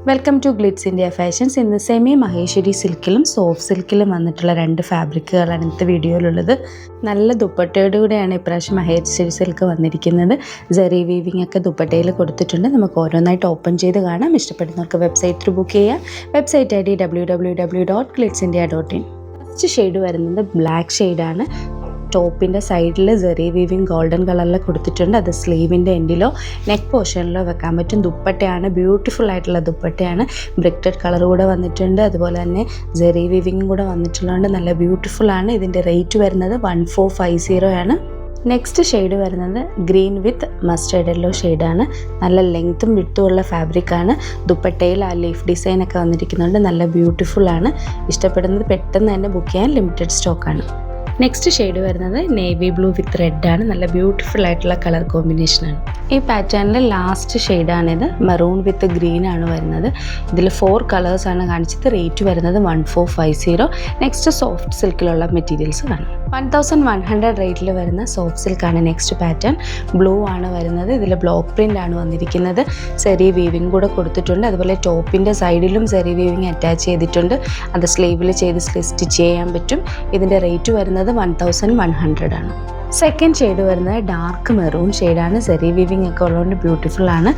Welcome to Glitz India Fashions. ഇന്ന് semi Maheshwari സിൽക്കിലും soft സിൽക്കിലും വന്നിട്ടുള്ള രണ്ട് ഫാബ്രിക്കുകളാണ് ഇന്നത്തെ വീഡിയോയിലുള്ളത്. നല്ല ദുപ്പട്ടയോട് കൂടെയാണ് ഇപ്രാവശ്യം മഹേശ്വരി സിൽക്ക് വന്നിരിക്കുന്നത്. ജെറി വീവിംഗ് ഒക്കെ ദുപ്പട്ടയിൽ കൊടുത്തിട്ടുണ്ട്. നമുക്ക് ഓരോന്നായിട്ട് ഓപ്പൺ ചെയ്ത് കാണാം. ഇഷ്ടപ്പെടുന്നവർക്ക് വെബ്സൈറ്റ് ത്രൂ ബുക്ക് ചെയ്യാം. Website ID www.glitzindia.in. First shade വരുന്നത് ബ്ലാക്ക് ഷെയ്ഡാണ്. ടോപ്പിൻ്റെ സൈഡിൽ ജെറി വീവിങ് ഗോൾഡൻ കളറിൽ കൊടുത്തിട്ടുണ്ട്. അത് സ്ലീവിൻ്റെ എൻഡിലോ നെക്ക് പോർഷനിലോ വെക്കാൻ പറ്റും. ദുപ്പട്ടയാണ്, ബ്യൂട്ടിഫുൾ ആയിട്ടുള്ള ദുപ്പട്ടയാണ്. ബ്രിക്റ്റഡ് കളർ കൂടെ വന്നിട്ടുണ്ട്. അതുപോലെ തന്നെ ജെറി വീവിങ്ങും കൂടെ വന്നിട്ടുള്ളതുകൊണ്ട് നല്ല ബ്യൂട്ടിഫുൾ ആണ്. ഇതിൻ്റെ റേറ്റ് വരുന്നത് 1450 ആണ്. നെക്സ്റ്റ് ഷെയ്ഡ് വരുന്നത് ഗ്രീൻ വിത്ത് മസ്റ്റേർഡ് യെല്ലോ ഷെയ്ഡാണ്. നല്ല ലെങ്ത്തും വിട്ടും ഉള്ള ഫാബ്രിക്കാണ്. ദുപ്പട്ടയിൽ ആ ലീഫ് ഡിസൈനൊക്കെ വന്നിരിക്കുന്നുണ്ട്. നല്ല ബ്യൂട്ടിഫുൾ ആണ്. ഇഷ്ടപ്പെടുന്നത് പെട്ടെന്ന് തന്നെ ബുക്ക് ചെയ്യാൻ ലിമിറ്റഡ് സ്റ്റോക്കാണ്. നെക്സ്റ്റ് ഷെയ്ഡ് വരുന്നത് നേവി ബ്ലൂ വിത്ത് റെഡാണ്. നല്ല ബ്യൂട്ടിഫുൾ ആയിട്ടുള്ള കളർ കോമ്പിനേഷനാണ്. ഈ പാറ്റേണിൽ ലാസ്റ്റ് ഷെയ്ഡാണിത്. മെറൂൺ വിത്ത് ഗ്രീൻ ആണ് വരുന്നത്. ഇതിൽ 4 കളേഴ്സാണ് കാണിച്ചത്. റേറ്റ് വരുന്നത് 1450. നെക്സ്റ്റ് സോഫ്റ്റ് സിൽക്കിലുള്ള മെറ്റീരിയൽസ് കാണും. 1100 റേറ്റിൽ വരുന്ന സോഫ്റ്റ് സിൽക്കാണ് നെക്സ്റ്റ് പാറ്റേൺ. ബ്ലൂ ആണ് വരുന്നത്. ഇതിൽ ബ്ലോക്ക് പ്രിൻ്റ് ആണ് വന്നിരിക്കുന്നത്. സെറി വീവിങ് കൂടെ കൊടുത്തിട്ടുണ്ട്. അതുപോലെ ടോപ്പിൻ്റെ സൈഡിലും സെറി വീവിങ് അറ്റാച്ച് ചെയ്തിട്ടുണ്ട്. അത് സ്ലീവിൽ ചെയ്ത് സ്റ്റിച്ച് ചെയ്യാൻ പറ്റും. ഇതിൻ്റെ റേറ്റ് വരുന്നത് 1100 ആണ്. സെക്കൻഡ് ഷെയ്ഡ് വരുന്നത് ഡാർക്ക് മെറൂൺ ഷെയ്ഡാണ്. സെറി വീവിങ് ഒക്കെ ഉള്ളതുകൊണ്ട് ബ്യൂട്ടിഫുൾ ആണ്.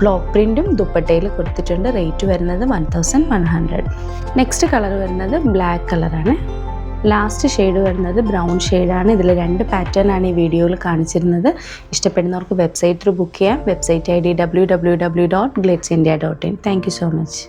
ബ്ലോക്ക് പ്രിൻറ്റും ദുപ്പട്ടയിൽ കൊടുത്തിട്ടുണ്ട്. റേറ്റ് വരുന്നത് 1100. നെക്സ്റ്റ് കളർ വരുന്നത് ബ്ലാക്ക് കളറാണ്. ലാസ്റ്റ് ഷെയ്ഡ് വരുന്നത് ബ്രൗൺ ഷെയ്ഡാണ്. ഇതിൽ 2 പാറ്റേൺ ആണ് ഈ വീഡിയോയിൽ കാണിച്ചിരുന്നത്. ഇഷ്ടപ്പെടുന്നവർക്ക് വെബ്സൈറ്റ് ത്രൂ ബുക്ക് ചെയ്യാം. Website ID www.glitzindia.in. Thank you so much.